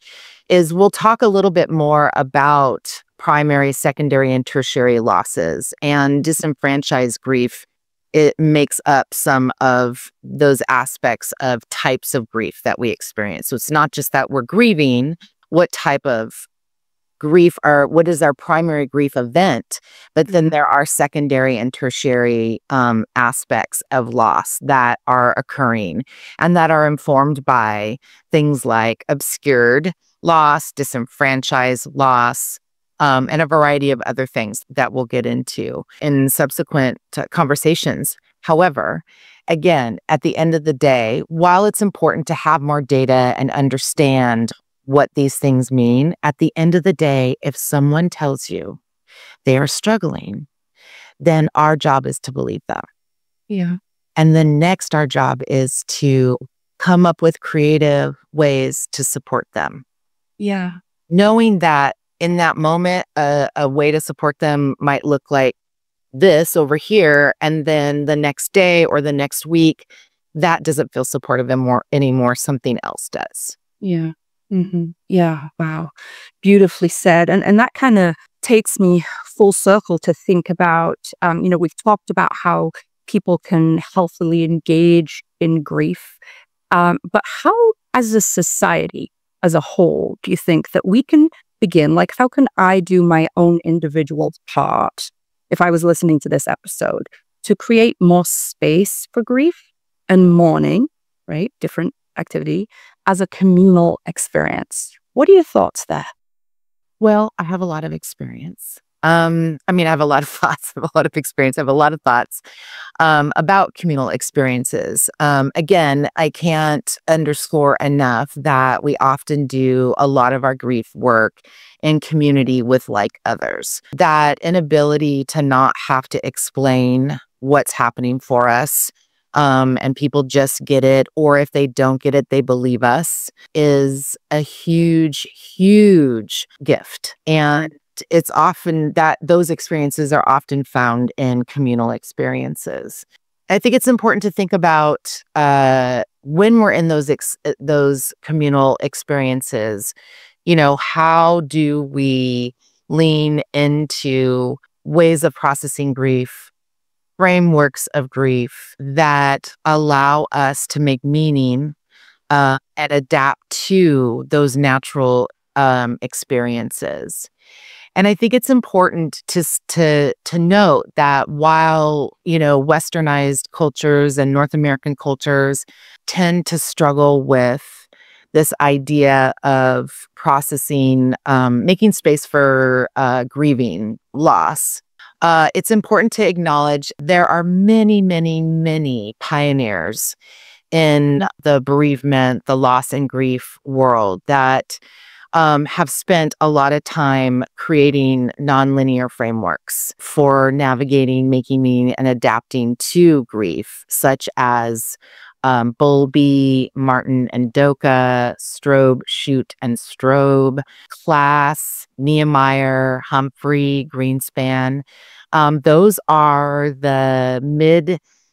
is we'll talk a little bit more about primary, secondary, and tertiary losses. And disenfranchised grief, it makes up some of those aspects of types of grief that we experience. So it's not just that we're grieving, what type of grief or what is our primary grief event, but then there are secondary and tertiary aspects of loss that are occurring and that are informed by things like obscured loss, disenfranchised loss, and a variety of other things that we'll get into in subsequent conversations. However, again, at the end of the day, while it's important to have more data and understand what these things mean, at the end of the day, if someone tells you they are struggling, then our job is to believe them. Yeah. And then next, our job is to come up with creative ways to support them. Yeah. Knowing that in that moment, a way to support them might look like this over here. And then the next day or the next week, that doesn't feel supportive anymore. Something else does. Yeah. Yeah. Wow. Beautifully said. And that kind of takes me full circle to think about, we've talked about how people can healthily engage in grief. But how, as a society, as a whole, do you think that we can begin? Like, how can I do my own individual part, if I was listening to this episode, to create more space for grief and mourning, right? Different activity as a communal experience. What are your thoughts there? Well, I have a lot of experience. I have a lot of thoughts, I have a lot of experience, I have a lot of thoughts about communal experiences. Again, I can't underscore enough that we often do a lot of our grief work in community with like others. That inability to not have to explain what's happening for us, and people just get it, or if they don't get it, they believe us, is a huge, huge gift. And it's often that those experiences are often found in communal experiences. I think it's important to think about when we're in those communal experiences, how do we lean into ways of processing grief, frameworks of grief that allow us to make meaning and adapt to those natural experiences. And I think it's important to note that while, Westernized cultures and North American cultures tend to struggle with this idea of processing, making space for grieving loss, it's important to acknowledge there are many, many, many pioneers in the bereavement, the loss and grief world that have spent a lot of time creating nonlinear frameworks for navigating, making meaning, and adapting to grief, such as Bowlby, Martin and Doka, Strobe, Shute and Strobe, Class, Niemeyer, Humphrey, Greenspan. Those are the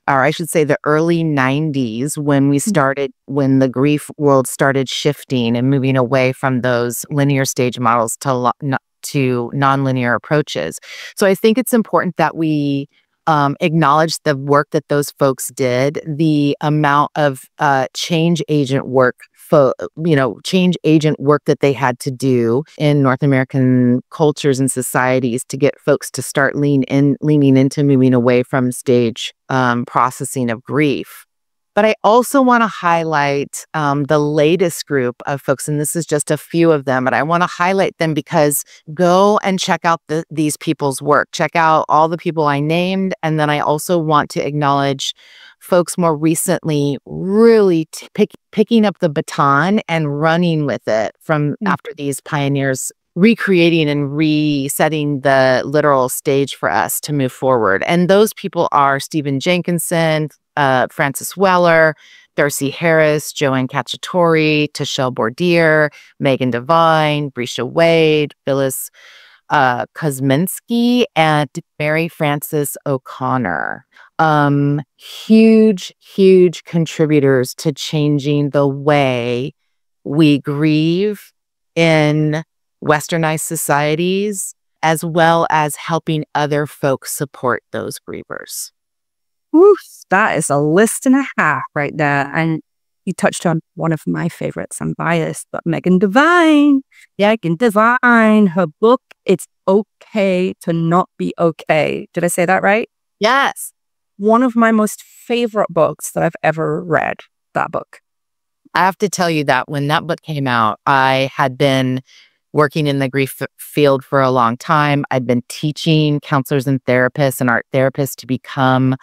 the early 90s when the grief world started shifting and moving away from those linear stage models to nonlinear approaches. So I think it's important that we acknowledge the work that those folks did, the amount of change agent work that they had to do in North American cultures and societies to get folks to start leaning into moving away from stage processing of grief. But I also want to highlight the latest group of folks, and this is just a few of them, but I want to highlight them because go and check out these people's work. Check out all the people I named, and then I also want to acknowledge folks more recently really picking up the baton and running with it from after these pioneers recreating and resetting the literal stage for us to move forward. And those people are Stephen Jenkinson, Frances Weller, Darcy Harris, Joanne Cacciatore, Tashelle Bourdier, Megan Devine, Brescia Wade, Phyllis Kosminski, and Mary Frances O'Connor. Huge, huge contributors to changing the way we grieve in Westernized societies, as well as helping other folks support those grievers. Woo, that is a list and a half right there. And you touched on one of my favorites. I'm biased, but Megan Devine. Megan Devine, her book, It's Okay to Not Be Okay. Did I say that right? Yes. One of my most favorite books that I've ever read, that book. I have to tell you that when that book came out, I had been working in the grief field for a long time. I'd been teaching counselors and therapists and art therapists to become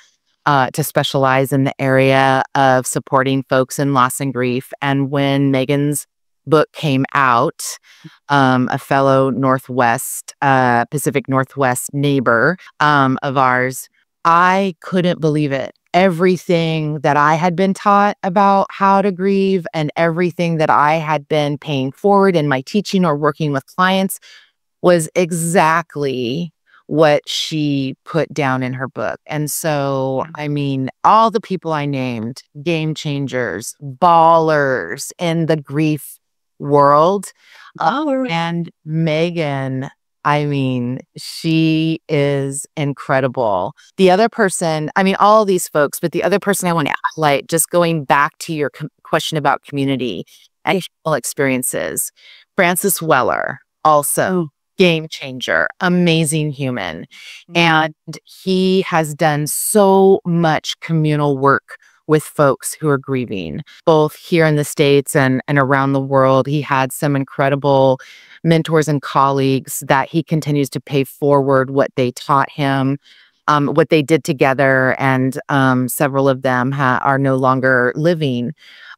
to specialize in the area of supporting folks in loss and grief. And when Megan's book came out, a fellow Pacific Northwest neighbor of ours, I couldn't believe it. Everything that I had been taught about how to grieve and everything that I had been paying forward in my teaching or working with clients was exactly what she put down in her book. And so, I mean, all the people I named, game changers, ballers in the grief world. And Megan, I mean, she is incredible. The other person, I mean, all these folks, but the other person I want to highlight, just going back to your question about community and experiences, Francis Weller, also game changer, amazing human. And he has done so much communal work with folks who are grieving, both here in the States and around the world. He had some incredible mentors and colleagues that he continues to pay forward what they taught him, what they did together, and several of them are no longer living.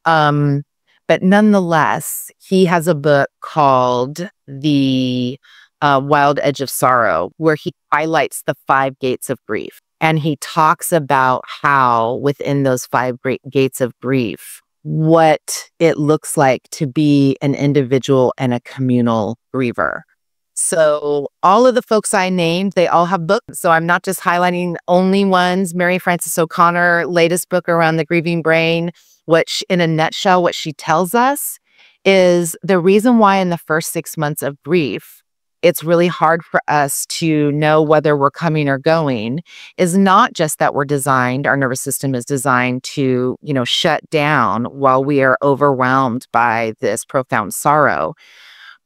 But nonetheless, he has a book called The Wild Edge of Sorrow, where he highlights the 5 gates of grief. And he talks about how within those 5 great gates of grief, what it looks like to be an individual and a communal griever. So all of the folks I named, they all have books. So I'm not just highlighting only ones. Mary Frances O'Connor, latest book around the grieving brain, which in a nutshell, what she tells us is the reason why in the first 6 months of grief, it's really hard for us to know whether we're coming or going is not just that our nervous system is designed to, shut down while we are overwhelmed by this profound sorrow.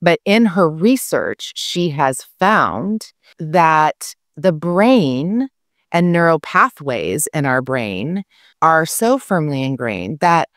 But in her research, she has found that the brain and neural pathways in our brain are so firmly ingrained that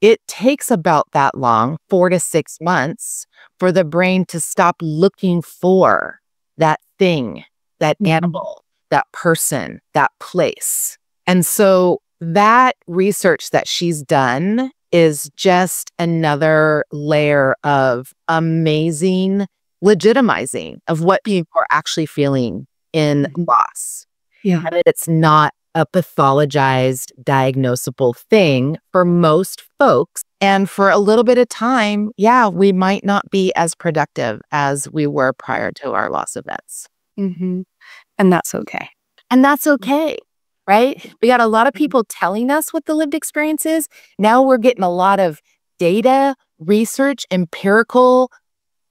it takes about that long, 4 to 6 months, for the brain to stop looking for that thing, that animal, that person, that place. And so that research that she's done is just another layer of amazing legitimizing of what people are actually feeling in loss. Yeah. And it's not a pathologized, diagnosable thing for most folks. And for a little bit of time, we might not be as productive as we were prior to our loss events. And that's okay. And that's okay, right? We got a lot of people telling us what the lived experience is. Now we're getting a lot of data, research, empirical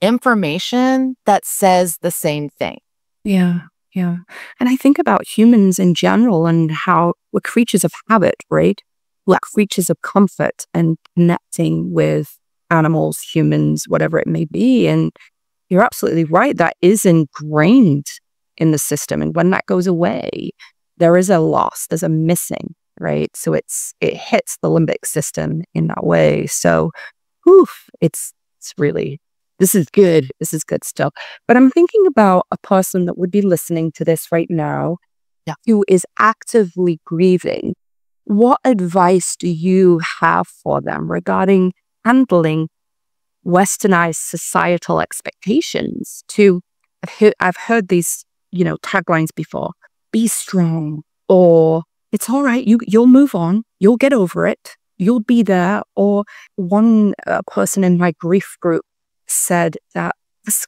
information that says the same thing. Yeah. And I think about humans in general and how we're creatures of habit, right? We're creatures of comfort and connecting with animals, humans, whatever it may be. And you're absolutely right. That is ingrained in the system. And when that goes away, there is a loss, there's a missing, right? So it hits the limbic system in that way. So, it's really, this is good stuff. But I'm thinking about a person that would be listening to this right now who is actively grieving. What advice do you have for them regarding handling Westernized societal expectations I've heard these, taglines before, be strong, or it's all right, you'll move on, you'll get over it, you'll be there. Or one person in my grief group said that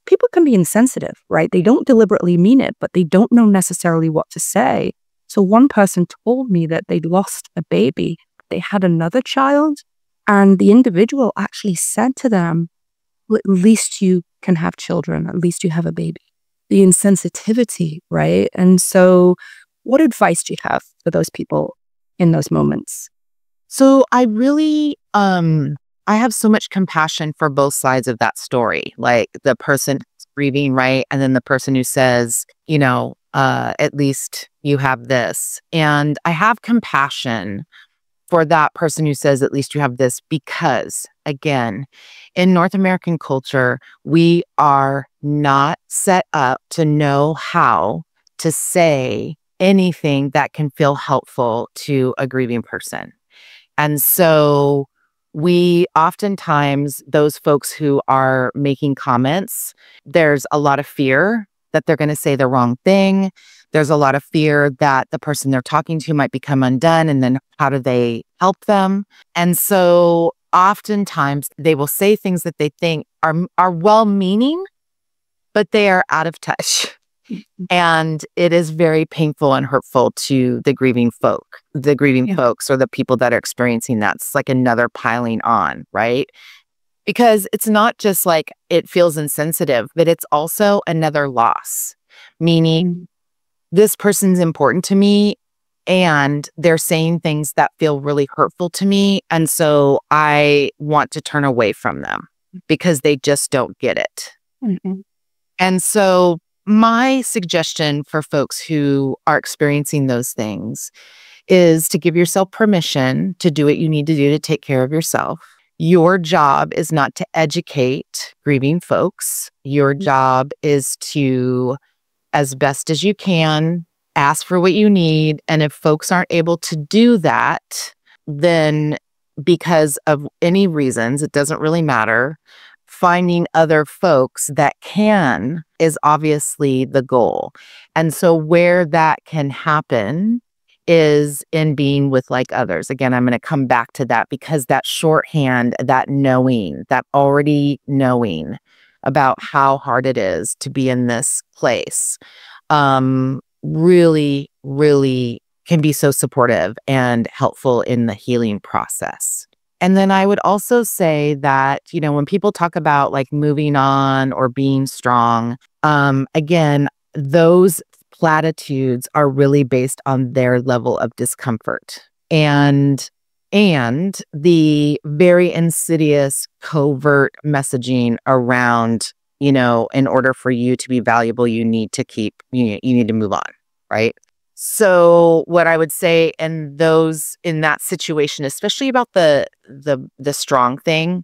people can be insensitive, right? They don't deliberately mean it, but they don't know necessarily what to say. So one person told me that they'd lost a baby. They had another child, and the individual actually said to them, well, at least you can have children, at least you have a baby. The insensitivity, right? And so what advice do you have for those people in those moments? So I really, I have so much compassion for both sides of that story. Like the person grieving, right? And then the person who says, at least you have this. And I have compassion for that person who says, at least you have this, because again, in North American culture, we are not set up to know how to say anything that can feel helpful to a grieving person. And so we oftentimes, those folks who are making comments, there's a lot of fear that they're going to say the wrong thing, There's a lot of fear that the person they're talking to might become undone, and then how do they help them? And so oftentimes they will say things that they think are well-meaning, but they are out of touch. And it is very painful and hurtful to the grieving folks or the people that are experiencing that. It's like another piling on, right? Because it's not just like it feels insensitive, but it's also another loss, meaning this person's important to me and they're saying things that feel really hurtful to me. And so I want to turn away from them because they just don't get it. And so my suggestion for folks who are experiencing those things is to give yourself permission to do what you need to do to take care of yourself. Your job is not to educate grieving folks. Your job is to, as best as you can, ask for what you need. And if folks aren't able to do that, then because of any reasons, it doesn't really matter. Finding other folks that can is obviously the goal. And so where that can happen is in being with like others. Again, I'm going to come back to that because that shorthand, that knowing, that already knowing about how hard it is to be in this place, really, really can be so supportive and helpful in the healing process. And then I would also say that, when people talk about like moving on or being strong, again, those platitudes are really based on their level of discomfort and the very insidious covert messaging around, in order for you to be valuable, you need to move on, right? So what I would say in that situation, especially about the strong thing,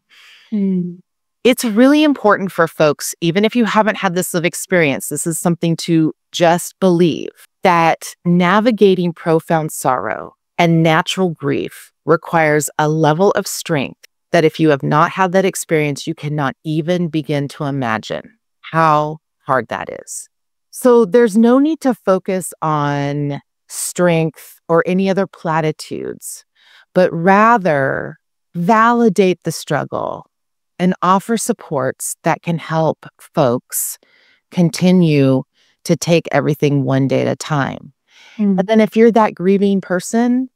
it's really important for folks, even if you haven't had this lived experience, this is something to just believe that navigating profound sorrow and natural grief requires a level of strength that if you have not had that experience, you cannot even begin to imagine how hard that is. So there's no need to focus on strength or any other platitudes, but rather validate the struggle and offer supports that can help folks continue to take everything one day at a time. And then if you're that grieving person,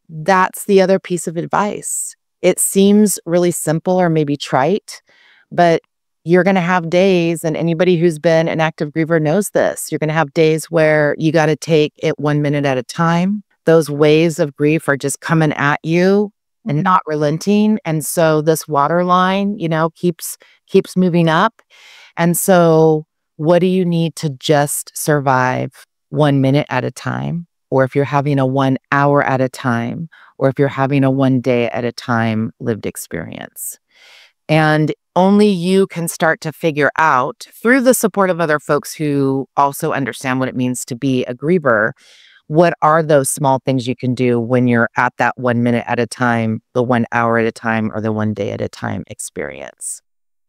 that's the other piece of advice. It seems really simple or maybe trite, but you're going to have days, and anybody who's been an active griever knows this. You're going to have days where you got to take it 1 minute at a time. Those waves of grief are just coming at you and not relenting. And so this water line, keeps moving up. And so what do you need to just survive 1 minute at a time? Or if you're having a 1 hour at a time, or if you're having a 1 day at a time lived experience. And only you can start to figure out, through the support of other folks who also understand what it means to be a griever, what are those small things you can do when you're at that 1 minute at a time, the 1 hour at a time, or the 1 day at a time experience.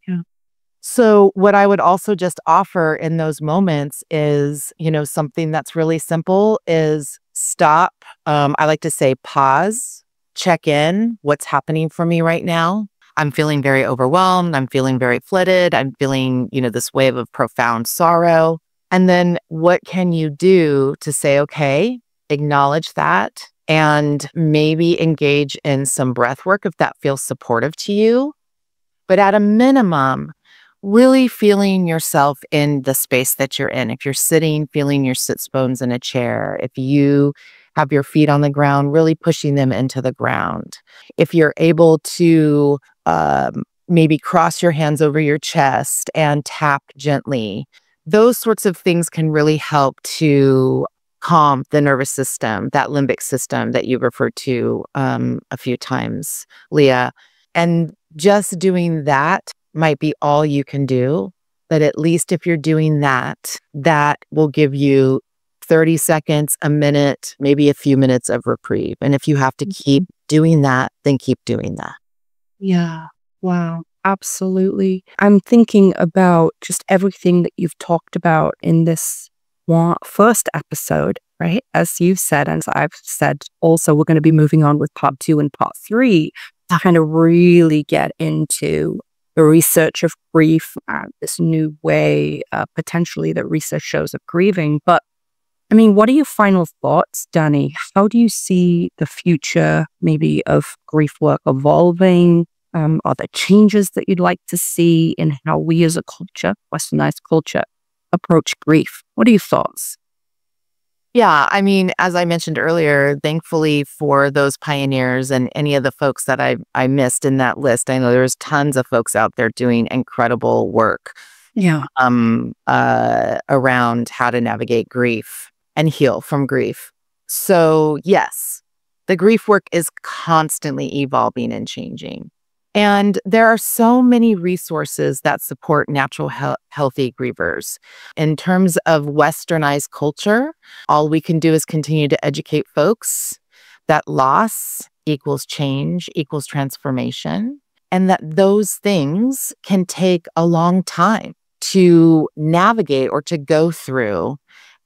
Yeah. So what I would also just offer in those moments is, something that's really simple is stop. I like to say pause, check in, what's happening for me right now. I'm feeling very overwhelmed. I'm feeling very flooded. I'm feeling, this wave of profound sorrow. And then what can you do to say, okay, acknowledge that and maybe engage in some breath work if that feels supportive to you. But at a minimum, really feeling yourself in the space that you're in. If you're sitting, feeling your sits bones in a chair. If you have your feet on the ground, really pushing them into the ground. If you're able to maybe cross your hands over your chest and tap gently, those sorts of things can really help to calm the nervous system, that limbic system that you referred to a few times, Leah. And just doing that might be all you can do. But at least if you're doing that, that will give you 30 seconds, a minute, maybe a few minutes of reprieve. And if you have to keep doing that, then keep doing that. Yeah. Wow. Absolutely. I'm thinking about just everything that you've talked about in this first episode, right? As you've said, and as I've said, also, we're going to be moving on with part 2 and part 3 to kind of really get into the research of grief and this new way, potentially, that research shows of grieving. But I mean, what are your final thoughts, Dani? How do you see the future, maybe, of grief work evolving? Are there changes that you'd like to see in how we as a culture, Westernized culture, approach grief? What are your thoughts? Yeah, I mean, as I mentioned earlier, thankfully for those pioneers and any of the folks that I missed in that list, I know there's tons of folks out there doing incredible work Yeah. around how to navigate grief and heal from grief. So yes, the grief work is constantly evolving and changing. And there are so many resources that support natural healthy grievers. In terms of Westernized culture, all we can do is continue to educate folks that loss equals change, equals transformation, and that those things can take a long time to navigate or to go through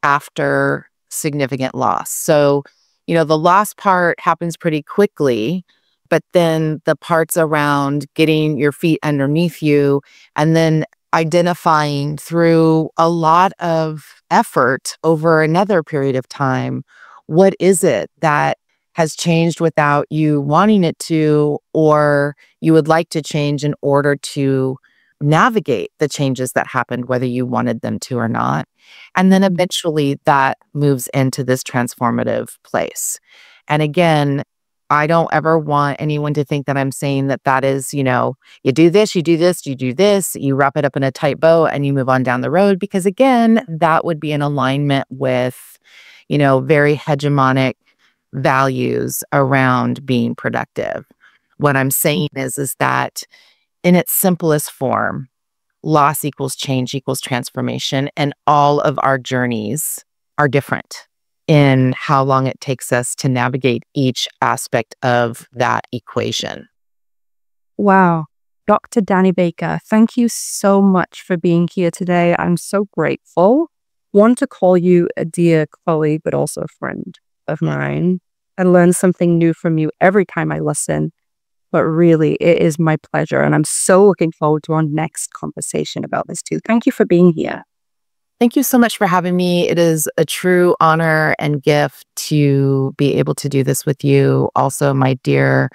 after significant loss. So, the loss part happens pretty quickly, but then the parts around getting your feet underneath you and then identifying through a lot of effort over another period of time, what is it that has changed without you wanting it to, or you would like to change in order to navigate the changes that happened, whether you wanted them to or not. And then eventually that moves into this transformative place. And again, I don't ever want anyone to think that I'm saying that is, you do this, you do this, you do this, you wrap it up in a tight bow and you move on down the road. Because again, that would be in alignment with, very hegemonic values around being productive. What I'm saying is that in its simplest form, loss equals change equals transformation, and all of our journeys are different in how long it takes us to navigate each aspect of that equation. Wow. Dr. Dani Baker, thank you so much for being here today. I'm so grateful. Want to call you a dear colleague, but also a friend of mine. I learn something new from you every time I listen, but really, it is my pleasure. And I'm so looking forward to our next conversation about this too. Thank you for being here. Thank you so much for having me. It is a true honor and gift to be able to do this with you. Also, my dear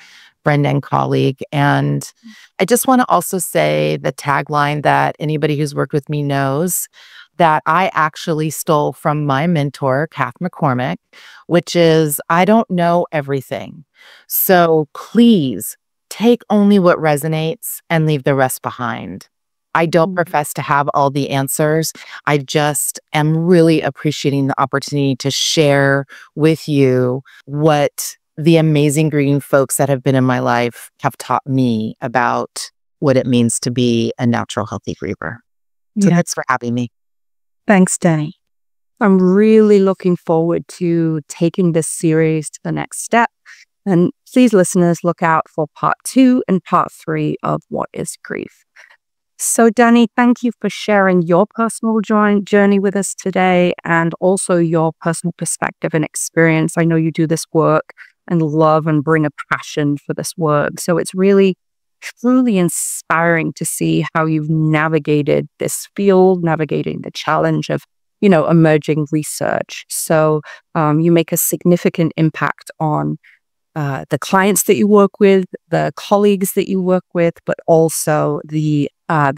friend and colleague. And I just want to also say the tagline that anybody who's worked with me knows that I actually stole from my mentor, Kath McCormick, which is, I don't know everything. So please take only what resonates and leave the rest behind. I don't profess to have all the answers. I just am really appreciating the opportunity to share with you what the amazing grieving folks that have been in my life have taught me about what it means to be a natural, healthy griever. So thanks for having me. Thanks, Dani. I'm really looking forward to taking this series to the next step. And please, listeners, look out for part 2 and part 3 of What is Grief? So, Dani, thank you for sharing your personal journey with us today and also your personal perspective and experience. I know you do this work and love and bring a passion for this work. So it's really, truly inspiring to see how you've navigated this field, navigating the challenge of, emerging research. So you make a significant impact on the clients that you work with, the colleagues that you work with, but also the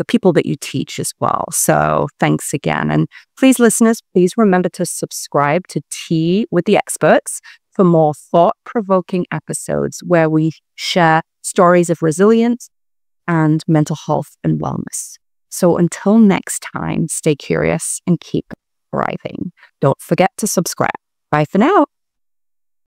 people that you teach as well. So thanks again. And please, listeners, please remember to subscribe to Tea with the Experts for more thought-provoking episodes where we share stories of resilience and mental health and wellness. So until next time, stay curious and keep thriving. Don't forget to subscribe. Bye for now.